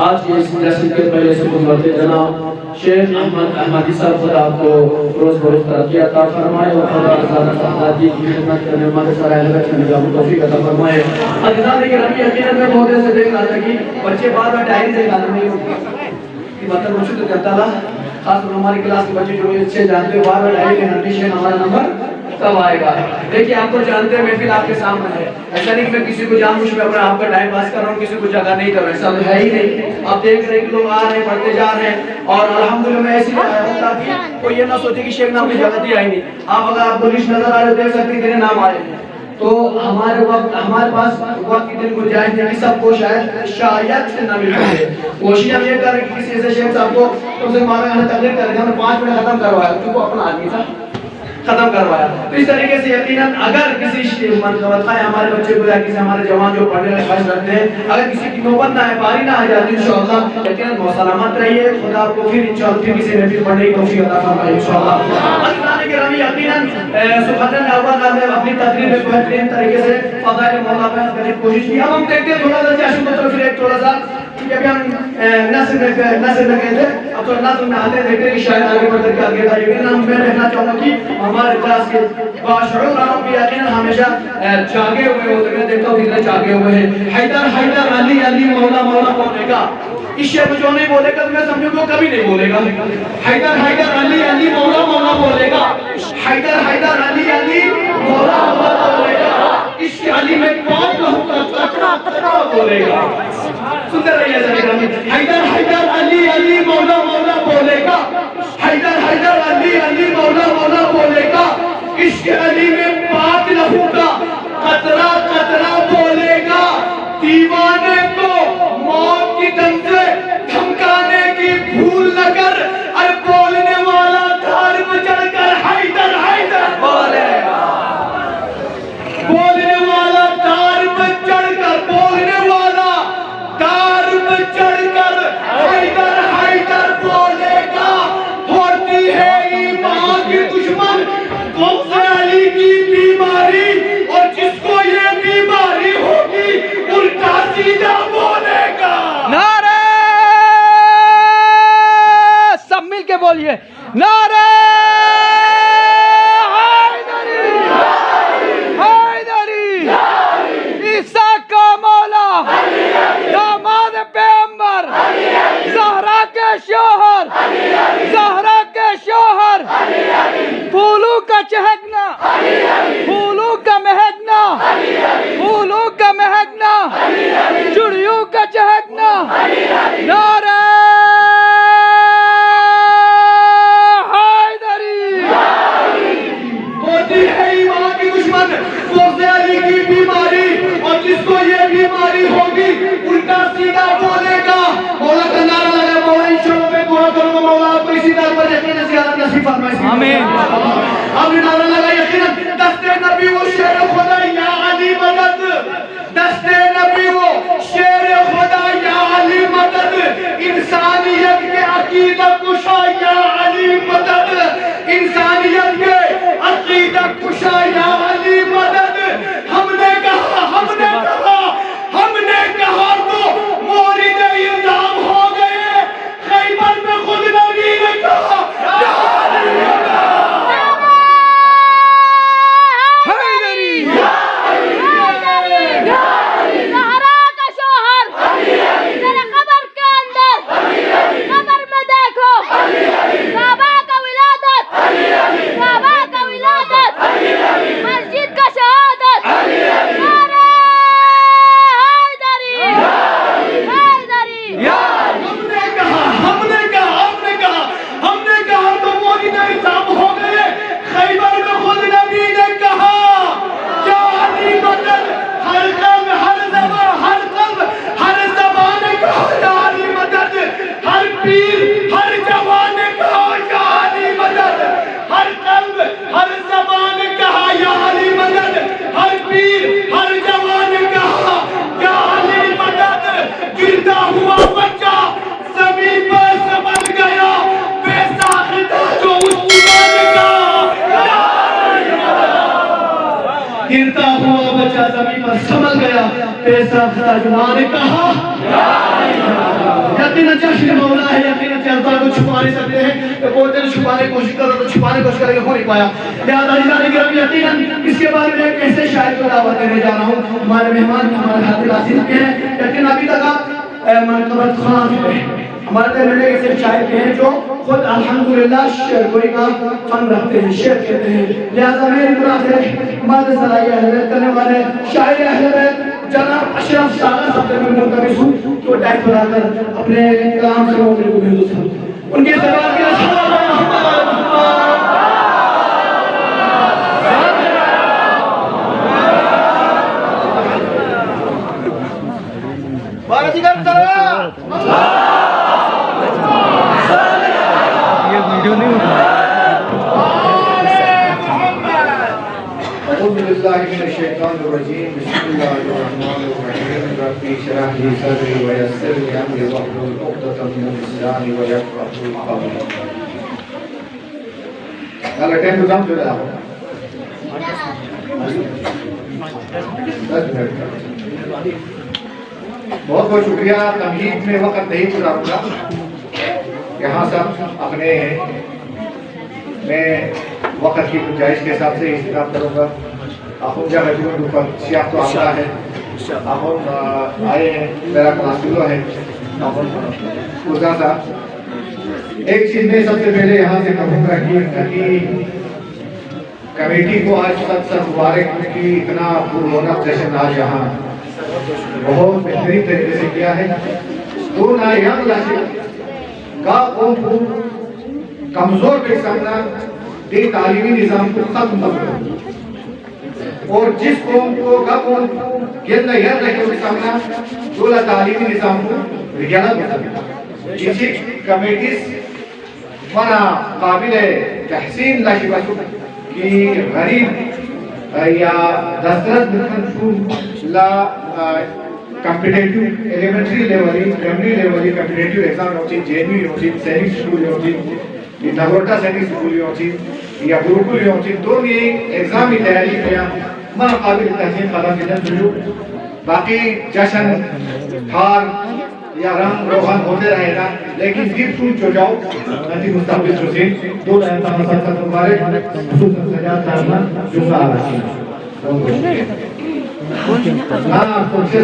آج کی اس جشن کے پہلے سے گزرتے جناب شیخ احمد احمدی صاحب خدا آپ کو روز بروز ترقی عطا فرمائے اور خدا رضا صحابی کی خدمت کرنے والے سارے اہل بیت کی توفیق عطا فرمائے۔ عزیزان گرامی یقیناً میں بہت سے دیکھ رہا تھا کہ بچے بار بار ڈائری سے گانا نہیں ہوتی کہ مطلب مجھے تو کرتا تھا خاص طور ہماری کلاس کے بچے جو اچھے جانتے ہیں بار بار ڈائری کے نٹی شیخ ہمارا نمبر کب آئے گا۔ دیکھیے آپ کو جانتے ہیں محفل آپ کے سامنے ہے، ایسا نہیں کہ میں کسی کو جان بوجھ میں اپنا آپ کا ٹائم پاس کر رہا ہوں، کسی کو جگہ نہیں کر رہا، ایسا ہے ہی نہیں۔ آپ دیکھ رہے ہیں کہ لوگ آ رہے ہیں پڑھتے جا رہے ہیں اور الحمدللہ میں ایسی آیا ہوں تاکہ کوئی یہ نہ سوچے کہ شیخ نام نے جگہ دیا ہی نہیں۔ آپ اگر آپ کو لسٹ نظر آ رہے دیکھ سکتے ہیں نام آئے ہیں تو ہمارے پاس وقت کی دن گنجائش نہیں کہ سب کو شاید نہ مل پائے۔ کوشش ہم یہ کر رہے ہیں کہ کسی ایسے شیخ صاحب کو تم سے مانگا ہمیں تقریر کر رہے ہیں، ہمیں 5 منٹ ختم کروایا کیونکہ وہ اپنا آدمی تھا ختم کروایا۔ تو اس طریقے سے یقیناً اگر کسی منقبت ہے ہمارے بچے کو یا کسی ہمارے جوان جو پڑھنے میں خواہش رکھتے ہیں اگر کسی کی نوبت نہ آئے باری نہ آ جاتی انشاءاللہ یقیناً بہت سلامت رہیے، خدا آپ کو پھر انشاءاللہ پھر کسی محفل پڑھنے کی توفیق عطا فرمائے انشاءاللہ۔ عزیزان گرامی یقیناً سبحان اللہ نے اپنی تقریر میں بہترین طریقے سے فضائل مولا بیان کرنے کی کوشش کی۔ اب ہم دیکھتے ہیں تھوڑا سا جشن کو تو پھر ایک تھوڑا سا کہ ابھی ہم نصر میں گئے تھے اب تو نظر میں آتے ہیں دیکھتے ہیں کہ شاید آگے بڑھ کر کے آگے بڑھائیے گا۔ میں کہنا چاہوں گا کہ ہمارے کلاس کے باشعور عالم بھی یقیناً ہمیشہ جاگے ہوئے ہوتے ہیں، میں دیکھتا ہوں کتنے جاگے ہوئے ہیں۔ حیدر حیدر علی علی مولا مولا بولے گا اس شعر میں جو نہیں بولے گا تو میں سمجھوں کہ وہ کبھی نہیں بولے گا۔ حیدر حیدر علی علی مولا مولا بولے گا، حیدر حیدر علی علی مولا مولا بولے گا، اس کے علی میں پاک لہو کا قطرہ قطرہ بولے گا۔ سنتے رہیے ذرا، حیدر حیدر علی علی مولا مولا بولے گا، حیدر حیدر علی علی مولا مولا بولے گا، اس کے علی میں پاک لہو کا قطرہ قطرہ بولے گا۔ دیوانے کو موت کی دم سے دھمکانے کی بھول نہ کر، اور بولنے والا دھار پہ چڑھ کر حیدر حیدر بولے گا۔ بولنے والا دھار پہ چڑھ کر، بولنے والا دھار پہ چڑھ کر حیدر حیدر بولے گا۔ ہوتی ہے ایمان کی دشمن غوث علی کی بیماری، اور جس کو یہ بیماری ہوگی الٹا سیدھا بولے گا۔ نعرہ سب مل کے بولیے نعرہ حیدری حیدری، عیسیٰ کا مولا داماد پیغمبر زہرا کے شوہر زہرا کے شوہر، پھولوں کا چہکنا پھولوں کا مہکنا پھولوں کا مہکنا چڑیوں کا چہکنا، نعرہ حیدری۔ ہوتی ہے ایمان کی دشمن غوث علی کی بیماری، اور جس کو یہ بیماری ہوگی الٹا سیدھا بولے گا۔ مولا کا نعرہ لگا، مولا انشاءاللہ میں دعا کروں گا مولا آپ کو اسی طرح پر یقین زیادہ نصیب فرمائے۔ آمین۔ اب نعرہ لگا یقیناً دست نبی و شیر خدا یا علی مدد، دست نبی و شیر خدا یا علی مدد، انسانیت کے عقیدہ کشا یا علی مدد، انسانیت کے عقیدہ کشا یا علی مدد۔ ہم نے کہا ہم نے کہا تو مورد الزام ہو گئے، خیبر میں خود نبی نے کہا یا علی مدد۔ حیدری زہرا کا شوہر میرے قبر کے اندر، قبر میں دیکھو بابا کا ولادت، بابا کا ولادت، مسجد کا شہادت، نعرہ حیدری حیدری۔ ہم نے کہا تو مورد الزام ہو گئے، خیبر میں خود نبی نے کہا یا علی مدد۔ ہر قلب ہر زبان کہا یا علی مدد، ہر پیر ہر جوان کہا یا علی مدد، ہر قلب ہر زبان کہا یا علی مدد، ہر پیر ہر جوان کہا یا علی مدد۔ گرتا ہوا بچہ زمین پر سمجھ گیا، بے ساختہ جو اس ایمان کا یا علی مدد۔ گرتا ہوا بچہ زمین پر سمجھ گیا، بے ساختہ جو نے کہا یا علی مدد۔ یقیناً جشن مولا ہے، یقیناً الفاظ کو چھپا نہیں سکتے ہیں، تو بولتے ہیں چھپانے کی کوشش کرو تو چھپانے کی کوشش کریں گے، ہو نہیں پایا. لہٰذا جانے گرم یقیناً اس کے بعد میں ایک ایسے شاعر کو دعوت دینے جا رہا ہوں. ہمارے مہمان ہمارے حاضر عزیز کے ہیں، لیکن ابھی تک آپ منقبت خان ہیں. ہمارے دل میں ایسے شاعر کے ہیں جو خود الحمدللہ شعر گوئی کا فن رکھتے ہیں، شعر کہتے ہیں. لہٰذا میری مراد ہے ہمارے ذرائع اہل بیت کرنے والے شاعر اہل بیت جناب اشرف شاہ صاحب سے میں منتظر ہوں کہ وہ ٹائپ بنا کر اپنے کلام سے مومن کو بھی دوسرا ان کے سوال کے یہ ویڈیو نہیں ہوتا. أعوذ بالله من الشيطان الرجيم بسم الله الرحمن الرحيم رب اشرح لي صدري ويسر لي أمري واحلل عقدة من لساني يفقهوا قولي. يلا ٹائم تو کم چلا ہے. 10 منٹ. بہت بہت شکریہ. تمہید میں وقت نہیں گزاروں گا، یہاں سب اپنے ہیں. میں وقت کی گنجائش کے حساب سے احترام کروں گا. آخون جا مجموعہ دوپر شیخ تو آمدہ ہے، آخون آئے ہیں، میرا کلاسولو ہے آخون خدا صاحب. ایک چیز میں سب سے پہلے یہاں سے کہوں گا کہ کمیٹی کو آج سب مبارک کی اتنا پررونق جشن آج یہاں بہت بہترین طریقے سے کیا ہے. دو نایاب لاشد کا قوم کو کمزور کے سامنا دے تعلیمی نظام کو ختم کرو، اور جس قوم کو کا قوم گندہ یاد رکھے کے سامنا دولا تعلیمی نظام کو رجالت کرو. اسی کمیٹیز منا قابل تحسین لاشی بچو کہ غریب یا دسترس بکن لا کمپیٹیٹیو ایلیمنٹری لیولی، پرائمری لیولی کمپیٹیٹیو ایگزام ہوتی، جے ہوتی، سینک سکول ہوتی، نگوٹا سینک سکول ہوتی یا گروکل ہوتی. دو یہ ایگزام کی تیاری کیا من قابل تحسین خدا کی جن سجو. باقی جشن تھار یا رنگ روغن ہوتے رہے گا، لیکن دیر سوچ ہو جاؤ نتی مستقبل حسین دو لہتا مسلسل مبارک خصوصاً سجاد صاحبہ جو سا آرہی ہے. Entonces,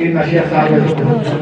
in Asia Sahabat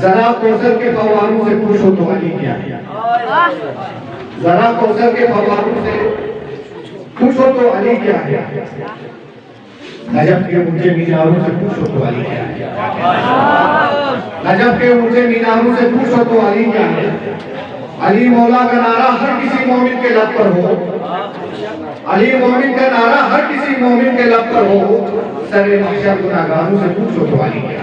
ذرا کوثر کے فواروں سے پوچھو تو علی کیا ہے. ذرا کوثر کے فواروں سے پوچھو تو علی کیا ہے. نجف کے اونچے میناروں سے پوچھو تو علی کیا ہے. نجف کے اونچے میناروں سے پوچھو تو علی کیا ہے. علی مولا کا نعرہ ہر کسی مومن کے لب پر ہو. علی مومن کا نعرہ ہر کسی مومن کے لب پر ہو. سر محشر گناہگاروں سے پوچھو تو علی کیا ہے.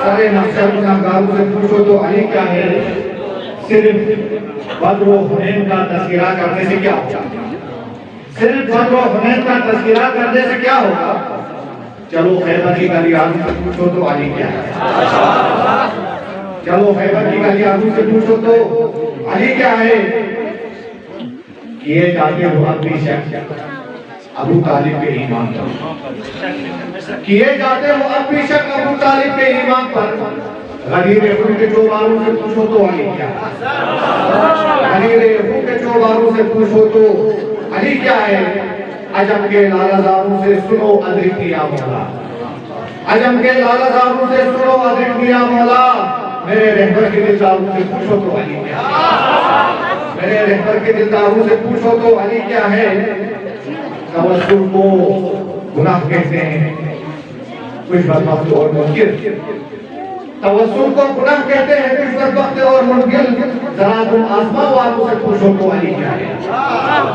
سارے محشر گناہگاروں سے پوچھو تو علی کیا ہے. صرف بدر و حنین کا تذکرہ کرنے سے کیا ہوگا. صرف بدر و حنین کا تذکرہ کرنے سے کیا ہوگا. چلو خیبر کی گلیاروں سے پوچھو تو علی کیا ہے. چلو خیبر کی گلیاروں سے پوچھو تو علی کیا ہے. کیے جاتے ہو اپنی شک ابو طالب کے ایمان پر. کیے جاتے ہو اپنی شک ابو طالب کے ایمان پر. غدیر خون کے چوباروں سے پوچھو تو علی کیا ہے. غدیر خون کے چوباروں سے پوچھو تو علی کیا ہے. عجم کے لالہ زاروں سے سنو ادرک یا مولا. عجم کے لالہ زاروں سے سنو ادرک یا مولا. میرے رہبر کے دلداروں سے پوچھو تو علی کیا ہے. میرے رہبر کے دلداروں سے پوچھو تو علی کیا ہے. توسل کو گناہ کہتے ہیں کچھ بدبخت اور منکر. توسل کو گناہ کہتے ہیں کچھ بدبخت اور منکر. ذرا تم آسمان والوں سے پوچھو تو علی کیا ہے.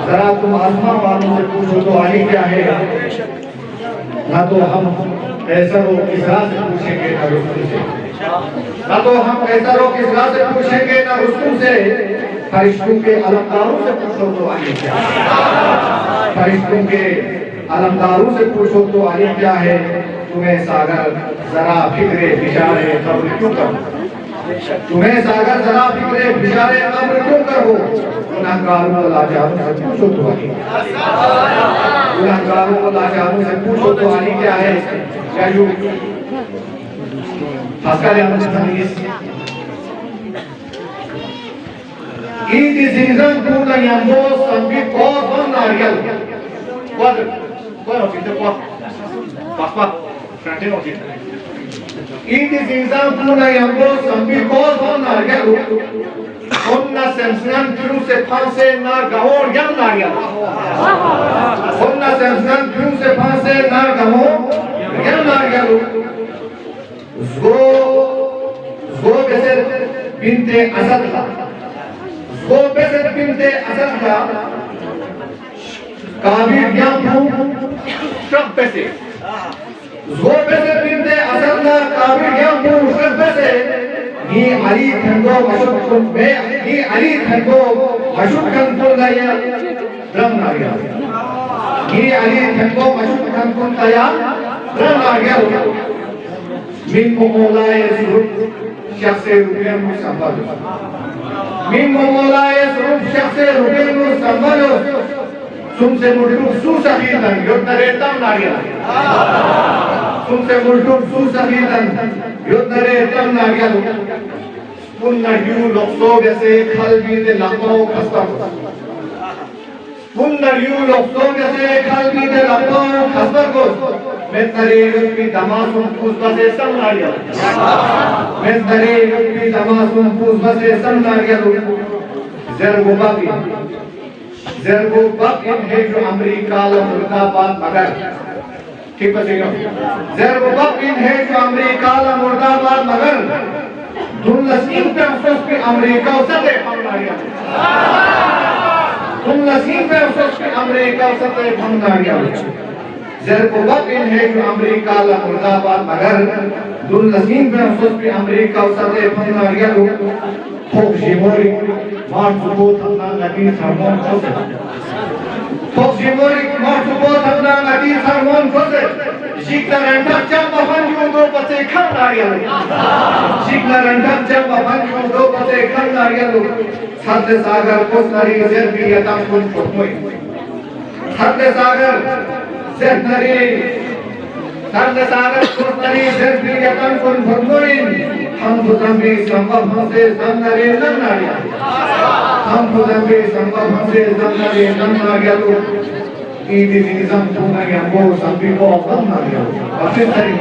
ذرا تم آسمان والوں سے پوچھو تو علی کیا ہے. نہ تو ہم قیصر و کسریٰ سے پوچھیں گے نہ رسول سے. نہ تو ہم قیصر و کسریٰ سے پوچھیں گے نہ رستم سے، فرشتوں کے علمداروں سے پوچھو تو علی کیا ہے، فرشتوں کے علمداروں سے پوچھو تو علی کیا ہے، تمہیں ساگر ذرا فکر بشارے قبر کیوں کرو، تمہیں ساگر ذرا فکر بشارے قبر کیوں کرو، گناہگاروں کو لاچاروں سے پوچھو تو علی، گناہگاروں کو لاچاروں سے پوچھو تو علی کیا ہے، کیا یوں Pascal Yanis in the season to the Yambos and we pause on Ariel. What of it? Papa, Franklin of it. In the season to the Yambos and we pause on Ariel. On the Samson Cruz a Panse Nargao Young Ariel. On the Samson Cruz a Panse Nargao Young Ariel. زو بسر بنت اسد کا، زو بسر بنت اسد کا کابیلیاں ہوں شب بسے، زو بسر بنت اسد کا کابیلیاں ہوں شب بسے، نی علی تھنگو مشک کن بے، نی علی تھنگو مشک کن کن لیا درم ناریا، نی علی تھنگو مشک کن کن لیا درم ناریا، من مولاي ظروف شخص روپین مستقبل، من مولاي ظروف شخص روپین مستقبل، تم سے ملٹو سو سخیدن یود نریتم ناریا، تم سے ملٹو سو سخیدن یود نریتم ناریا، پن نریو لقصو جیسے کھل بیدے لقو کھستا کو، پن نریو لقصو جیسے کھل بیدے لقو کھستا کو، میں تریل کی دماسوں پوز بسے سمناریا، میں تریل کی دماسوں پوز بسے سمناریا، زرگو باقی ہے جو امریکہ لمردآباد مگر، ٹھیک بسے گا، زرگو باقی ہے جو امریکہ لمردآباد مگر، دن لسین پہ افسوس پہ امریکہ اسے پھمناریا، دن لسین پہ افسوس پہ امریکہ اسے پھمناریا، زرگو باقین ہے جو امریکہ لمردآباد مگر، دن لسین پہ افسوس پہ امریکہ اسے پھمناریا، خوک جیموری مار سبوت اپنا نبی سرمون کھوزے، خوک جیموری مار سبوت اپنا نبی سرمون کھوزے، شکل رنڈک جب بفنجوں دو پسے کھن ناریا لگا، شکل رنڈک جب بفنجوں دو پسے کھن ناریا لگا، سرد ساگر کس نری زر بیتم کن چھوٹوئی، سرد ساگر زر نری سرد ساگر کس نری زر بیتم کن چھوٹوئی، ہم بزنبی سنبب ہم سے زن نری نن ناریا، ہم بزنبی سنبب ہم سے زن نری نن ناریا لگا، ایدی دیزم تو نگیم گو سنبی کو اپن ناریا، اور پھر ترین